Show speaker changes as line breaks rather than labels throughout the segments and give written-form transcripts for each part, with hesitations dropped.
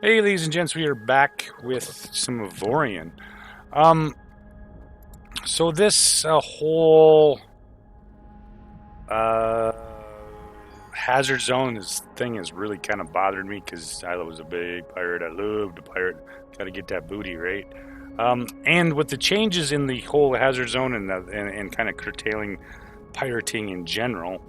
Hey, ladies and gents, we are back with some Avorion. Um, so this whole uh, hazard zone thing has really kind of bothered me because I was a big pirate. I loved a pirate. Got to get that booty, right? And with the changes in the whole hazard zone and kind of curtailing pirating in general,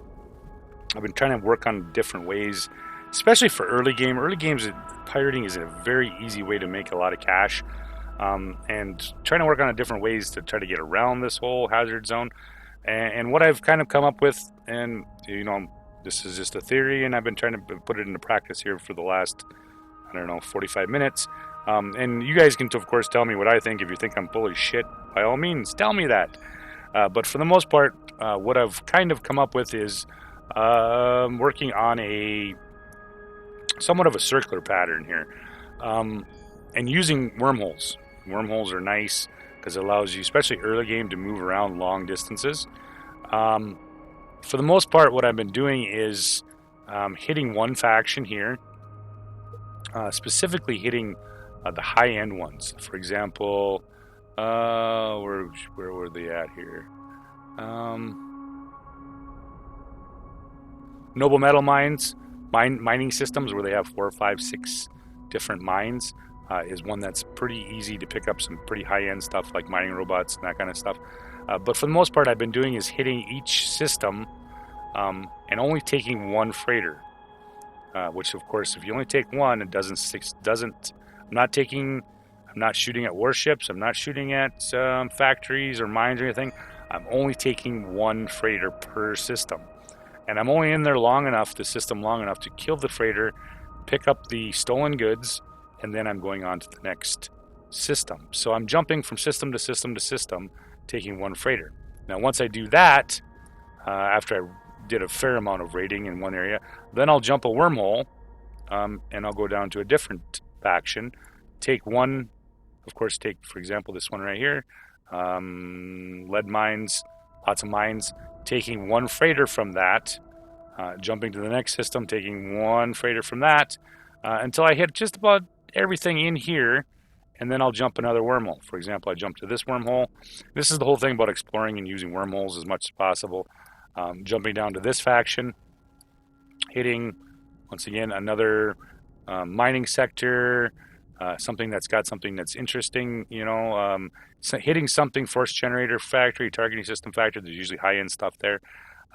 I've been trying to work on different ways, especially for early game. Early games, pirating is a very easy way to make a lot of cash. And trying to work on different ways to try to get around this whole hazard zone. And what I've kind of come up with, and this is just a theory, and I've been trying to put it into practice here for the last, I don't know, 45 minutes. And you guys can, of course, tell me what I think. If you think I'm full of shit, by all means, tell me that. But for the most part, what I've kind of come up with is working on a somewhat of a circular pattern here, and using wormholes. Wormholes are nice because it allows you, especially early game, to move around long distances. Um, for the most part, what I've been doing is hitting one faction here, specifically hitting the high-end ones. For example, where were they at here? Noble metal mines, mining systems where they have 4, 5, 6 different mines. Is one that's pretty easy to pick up some pretty high-end stuff like mining robots and that kind of stuff. But for the most part, I've been doing is hitting each system and only taking one freighter. Which, of course, if you only take one, it doesn't. I'm not shooting at warships. I'm not shooting at factories or mines or anything. I'm only taking one freighter per system, and I'm only in there the system long enough to kill the freighter, pick up the stolen goods, and then I'm going on to the next system. So I'm jumping from system to system to system, taking one freighter. Now, once I do that, after I did a fair amount of raiding in one area, then I'll jump a wormhole, and I'll go down to a different faction, take one, of course, for example, this one right here, lead mines, lots of mines, taking one freighter from that, jumping to the next system, taking one freighter from that, until I hit just about everything in here, and then I'll jump another wormhole. For example, I jump to this wormhole. This is the whole thing about exploring and using wormholes as much as possible. Jumping down to this faction, hitting, once again, another mining sector, something that's got something that's interesting, hitting something, force generator factory, targeting system factory. There's usually high-end stuff there.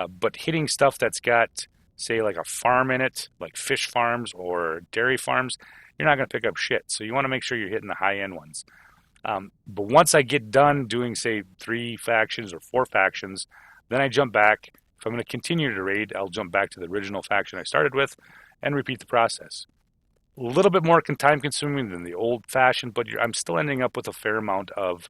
But hitting stuff that's got, say, like a farm in it, like fish farms or dairy farms, you're not going to pick up shit. So you want to make sure you're hitting the high-end ones. But once I get done doing, say, 3 factions or 4 factions, then I jump back. If I'm going to continue to raid, I'll jump back to the original faction I started with and repeat the process. A little bit more time consuming than the old fashioned, but I'm still ending up with a fair amount of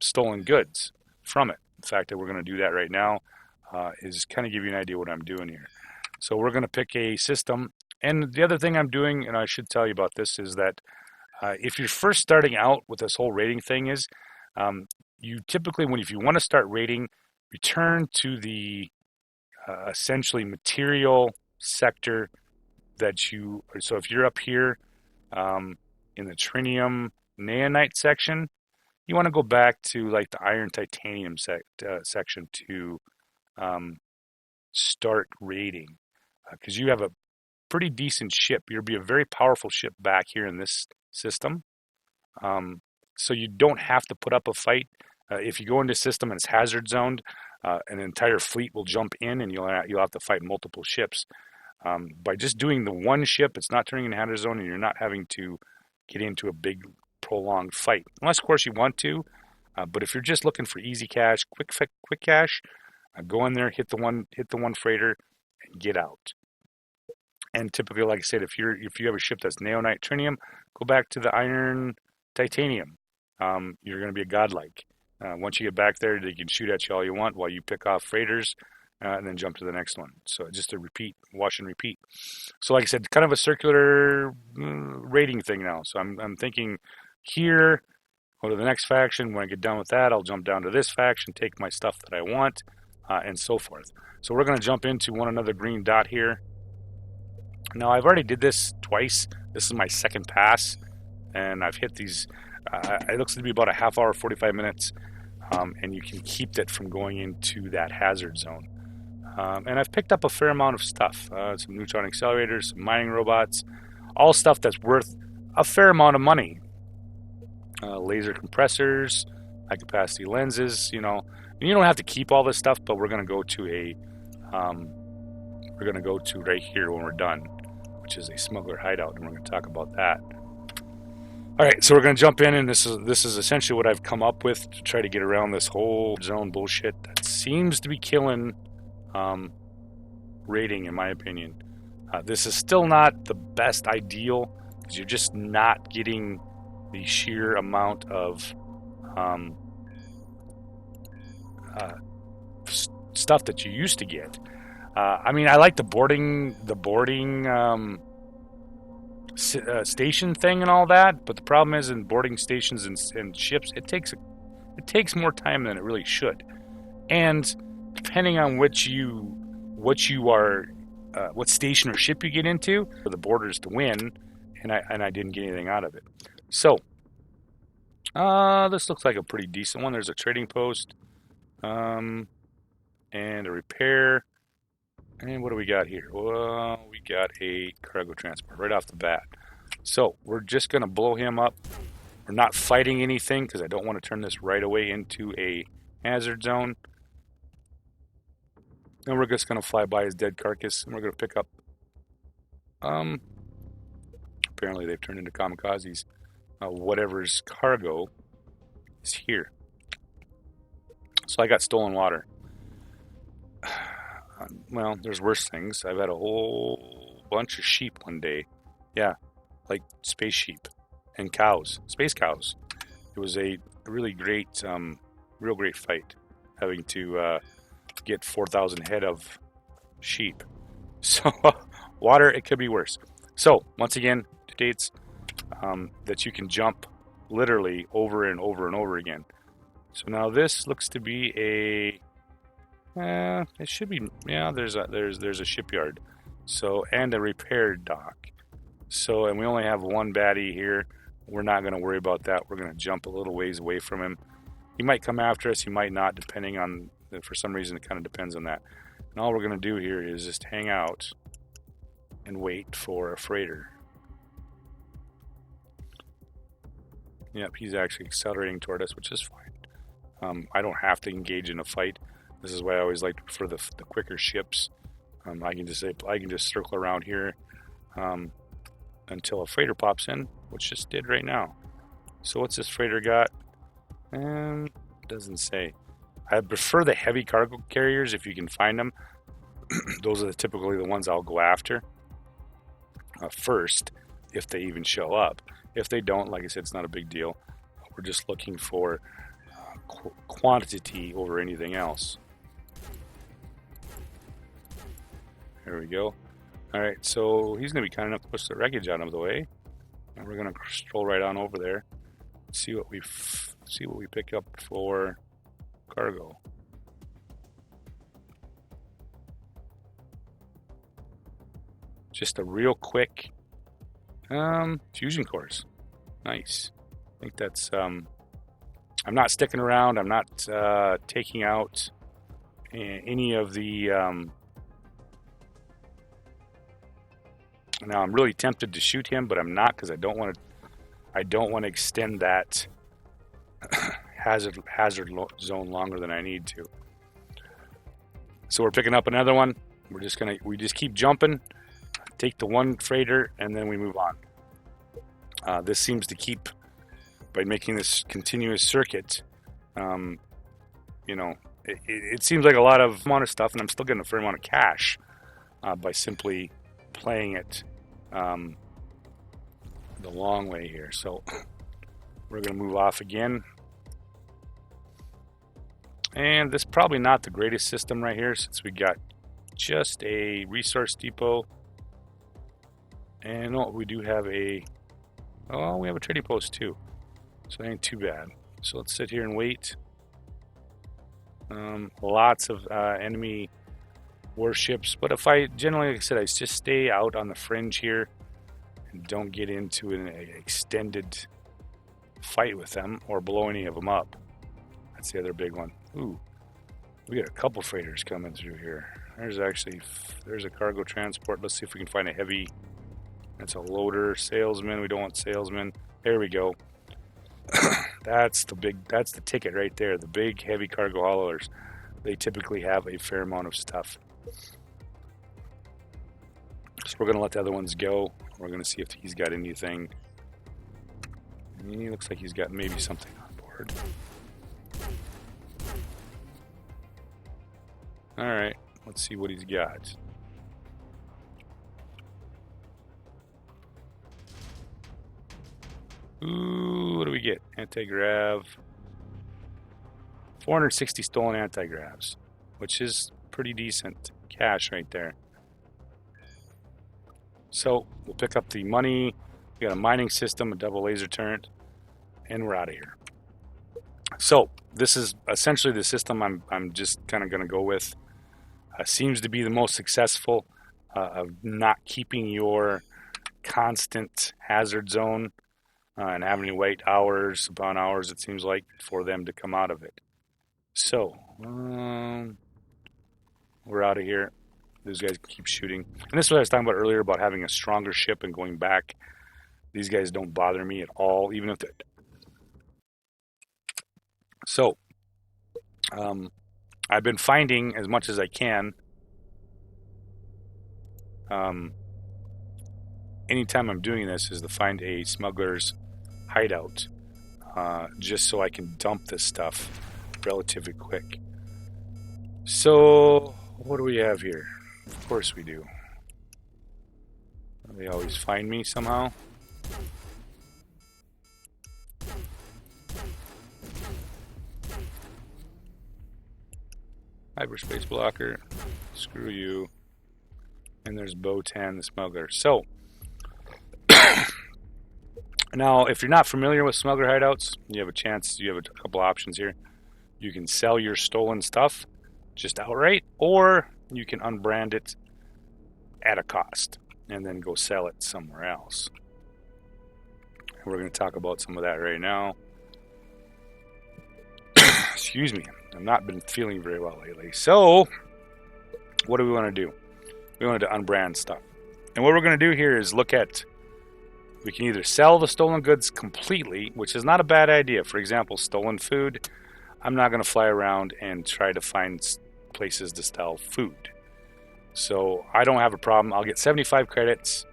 stolen goods from it. The fact that we're going to do that right now is kind of give you an idea what I'm doing here. So we're going to pick a system. And the other thing I'm doing, and I should tell you about this, is that if you're first starting out with this whole rating thing is, you typically, if you want to start rating, return to the essentially material sector so if you're up here in the trinium naonite section, you want to go back to like the iron titanium section to start rating, because you have a pretty decent ship. You'll be a very powerful ship back here in this system. So you don't have to put up a fight. If you go into a system and it's hazard zoned, an entire fleet will jump in, and you'll have to fight multiple ships. By just doing the one ship, it's not turning into hazard zone, and you're not having to get into a big prolonged fight, unless of course you want to. But if you're just looking for easy cash, quick cash, go in there, hit the one freighter, and get out. And typically, like I said, if you have a ship that's naonite trinium, go back to the iron titanium. You're going to be a godlike. Once you get back there, they can shoot at you all you want while you pick off freighters, and then jump to the next one. So just a wash and repeat. So like I said, kind of a circular rating thing now. So I'm thinking here, go to the next faction. When I get done with that, I'll jump down to this faction, take my stuff that I want, and so forth. So we're going to jump into another green dot here. Now, I've already did this twice. This is my second pass, and I've hit these. It looks to be about a half hour, 45 minutes, and you can keep that from going into that hazard zone. And I've picked up a fair amount of stuff. Some neutron accelerators, some mining robots, all stuff that's worth a fair amount of money. Laser compressors, high capacity lenses, you know. And you don't have to keep all this stuff, but we're going to go to right here when we're done, which is a smuggler hideout, and we're going to talk about that. All right, so we're going to jump in, and this is essentially what I've come up with to try to get around this whole zone bullshit that seems to be killing rating, in my opinion. This is still not the best ideal because you're just not getting the sheer amount of stuff that you used to get. I mean, I like the boarding station thing and all that, but the problem is in boarding stations and ships, it takes more time than it really should. And depending on what station or ship you get into, for the boarders to win, and I didn't get anything out of it. So this looks like a pretty decent one. There's a trading post, and a repair. And what do we got here? Well, we got a cargo transport right off the bat. So we're just going to blow him up. We're not fighting anything because I don't want to turn this right away into a hazard zone. And we're just going to fly by his dead carcass, and we're going to pick up. Apparently they've turned into kamikazes. Whatever's cargo is here. So I got stolen water. Well, there's worse things. I've had a whole bunch of sheep one day. Yeah, like space sheep and cows, space cows. It was a really great, real great fight, having to get 4,000 head of sheep. So, water, it could be worse. So, once again, dates that you can jump literally over and over and over again. So now this looks to be a it should be, yeah, there's a shipyard, so, and a repair dock. So, and we only have one baddie here. We're not going to worry about that. We're going to jump a little ways away from him. He might come after us, he might not, depending on, for some reason it kind of depends on that. And all we're going to do here is just hang out and wait for a freighter. Yep, he's actually accelerating toward us, which is fine. I don't have to engage in a fight. This is why I always like to prefer the quicker ships. I can just circle around here until a freighter pops in, which just did right now. So what's this freighter got? Doesn't say. I prefer the heavy cargo carriers if you can find them. Those are typically the ones I'll go after first, if they even show up. If they don't, like I said, it's not a big deal. We're just looking for quantity over anything else. There we go. All right, so he's going to be kind enough to push the wreckage out of the way, and we're going to stroll right on over there. See what we pick up for cargo. Just a real quick fusion cores. Nice. I think that's. I'm not sticking around. I'm not taking out any of the. Now I'm really tempted to shoot him, but I'm not because I don't want to extend that hazard zone longer than I need to. So we're picking up another one. We just keep jumping, take the one freighter, and then we move on. This seems to keep, by making this continuous circuit, it seems like a lot of amount of stuff, and I'm still getting a fair amount of cash by simply playing it the long way here. So we're going to move off again. And this is probably not the greatest system right here, since we got just a resource depot. And we do have we have a trading post too. So it ain't too bad. So let's sit here and wait. Lots of enemy warships. But if I generally, like I said, I just stay out on the fringe here and don't get into an extended fight with them or blow any of them up. That's the other big one. Ooh, we got a couple freighters coming through here. There's a cargo transport. Let's see if we can find a heavy. That's a loader. Salesman. We don't want salesmen. There we go. That's the ticket right there. The big heavy cargo haulers. They typically have a fair amount of stuff. So we're going to let the other ones go. We're going to see if he's got anything. He looks like he's got maybe something on board. Alright, let's see what he's got. Ooh, what do we get? Anti-grav. 460 stolen anti-gravs, which is pretty decent cash right there. So we'll pick up the money. We got a mining system, a double laser turret, and we're out of here. So this is essentially the system I'm just kind of going to go with. Seems to be the most successful of not keeping your constant hazard zone and having to wait hours upon hours, it seems like, for them to come out of it. So we're out of here. Those guys keep shooting. And this is what I was talking about earlier about having a stronger ship and going back. These guys don't bother me at all, even if they're... So, I've been finding as much as I can. Anytime I'm doing this is to find a smuggler's hideout, just so I can dump this stuff relatively quick. So, what do we have here? Of course we do. They always find me somehow. Hyperspace blocker. Screw you. And there's Botan the smuggler. So, now if you're not familiar with smuggler hideouts, you have a chance, you have a couple options here. You can sell your stolen stuff just outright, or you can unbrand it at a cost and then go sell it somewhere else. We're going to talk about some of that right now. Excuse me. I've not been feeling very well lately. So, what do we want to do? We want to unbrand stuff. And what we're going to do here is look at, we can either sell the stolen goods completely, which is not a bad idea. For example, stolen food. I'm not going to fly around and try to find places to sell food. So I don't have a problem. I'll get 75 credits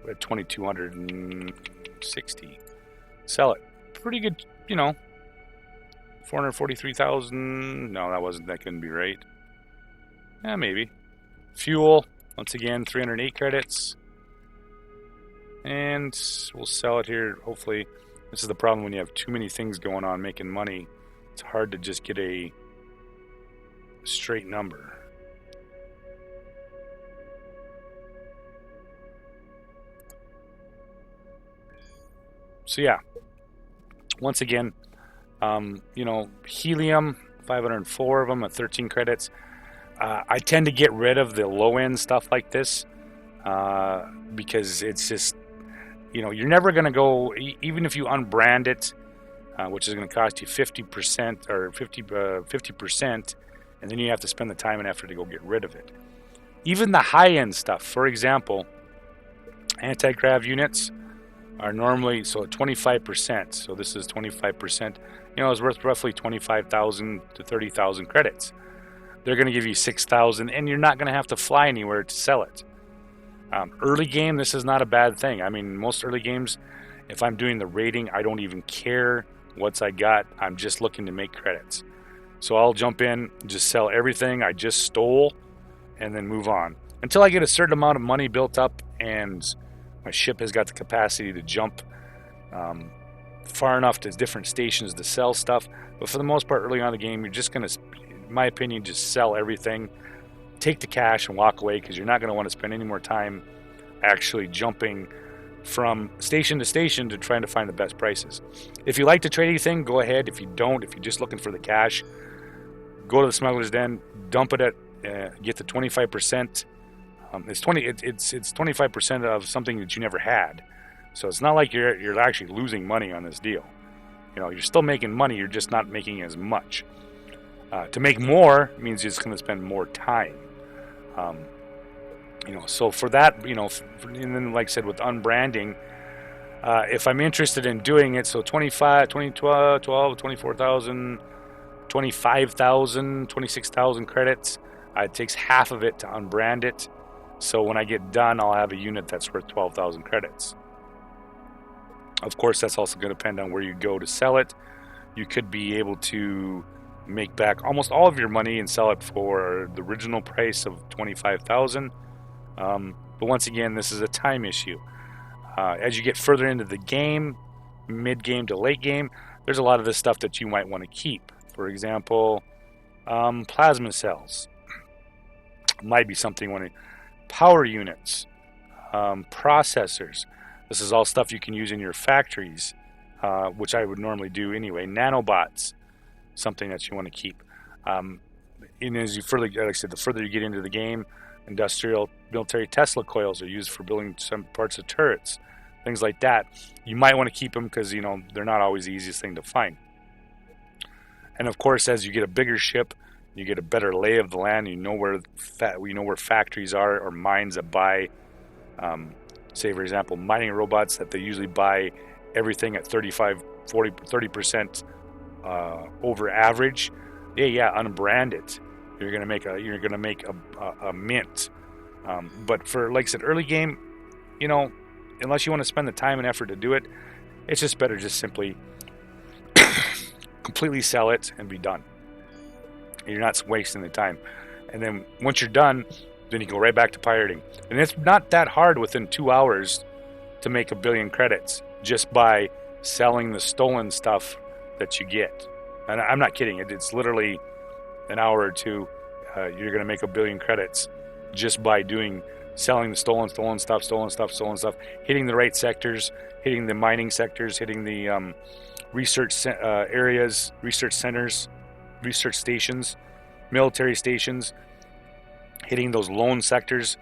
at 2,260. Sell it. Pretty good, 443,000. No, that couldn't be right. Yeah, maybe. Fuel, once again, 308 credits. And we'll sell it here. Hopefully, this is the problem when you have too many things going on making money. It's hard to just get a straight number. So yeah, once again, helium, 504 of them at 13 credits. I tend to get rid of the low-end stuff like this because it's just, you're never going to go, even if you unbrand it, which is going to cost you 50% or 50%, and then you have to spend the time and effort to go get rid of it. Even the high-end stuff, for example, anti-grav units are normally, so at 25%, so this is 25%, it's worth roughly 25,000 to 30,000 credits. They're going to give you 6,000, and you're not going to have to fly anywhere to sell it. Early game, this is not a bad thing. I mean, most early games, if I'm doing the rating, I don't even care what I got. I'm just looking to make credits. So I'll jump in, just sell everything I just stole, and then move on. Until I get a certain amount of money built up, and my ship has got the capacity to jump far enough to different stations to sell stuff. But for the most part, early on in the game, you're just going to, in my opinion, just sell everything, take the cash, and walk away, because you're not going to want to spend any more time actually jumping from station to station to trying to find the best prices. If you like to trade anything, go ahead. If you don't, if you're just looking for the cash, go to the Smugglers Den, dump it at get the 25%. It's 25% of something that you never had. So it's not like you're actually losing money on this deal. You're still making money. You're just not making as much. To make more means you're just going to spend more time. So for that, and then like I said, with unbranding, if I'm interested in doing it, so 25, 20, 12, 24,000, 25,000, 26,000 credits, it takes half of it to unbrand it. So when I get done, I'll have a unit that's worth 12,000 credits. Of course, that's also going to depend on where you go to sell it. You could be able to make back almost all of your money and sell it for the original price of 25,000. But once again, this is a time issue. As you get further into the game, mid-game to late game, there's a lot of this stuff that you might want to keep. For example, plasma cells. Might be something you want to... Power units. Processors. This is all stuff you can use in your factories, which I would normally do anyway. Nanobots. Something that you want to keep. And as you further, like I said, the further you get into the game, industrial military Tesla coils are used for building some parts of turrets. Things like that. You might want to keep them because, they're not always the easiest thing to find. And of course, as you get a bigger ship, you get a better lay of the land. You know where factories are or mines that buy, say for example, mining robots that they usually buy everything at 30% over average. Unbrand it. You're gonna make a mint. But for, like I said, early game, unless you want to spend the time and effort to do it, it's just better just simply completely sell it and be done. You're not wasting the time. And then once you're done, then you go right back to pirating. And it's not that hard within 2 hours to make 1 billion credits just by selling the stolen stuff that you get. And I'm not kidding. It's literally an hour or two. You're going to make 1 billion credits just by selling the stolen stuff, hitting the right sectors, hitting the mining sectors, hitting the research areas, research centers, research stations, military stations, hitting those lone sectors,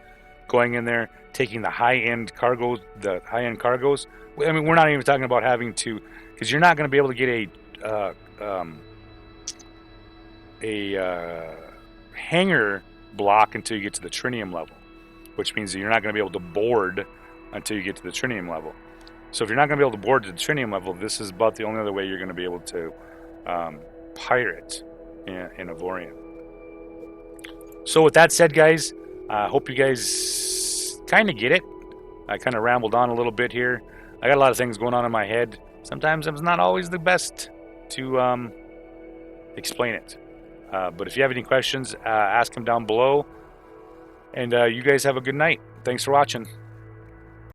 going in there, taking the high-end cargoes. I mean, we're not even talking about having to, because you're not going to be able to get a hangar block until you get to the trinium level, which means that you're not going to be able to board until you get to the trinium level. So if you're not going to be able to board to the trinium level, this is about the only other way you're going to be able to pirate in Avorion. So with that said, guys, I hope you guys kind of get it. I kind of rambled on a little bit here. I got a lot of things going on in my head. Sometimes it's not always the best to explain it. But if you have any questions, ask them down below. And you guys have a good night. Thanks for watching.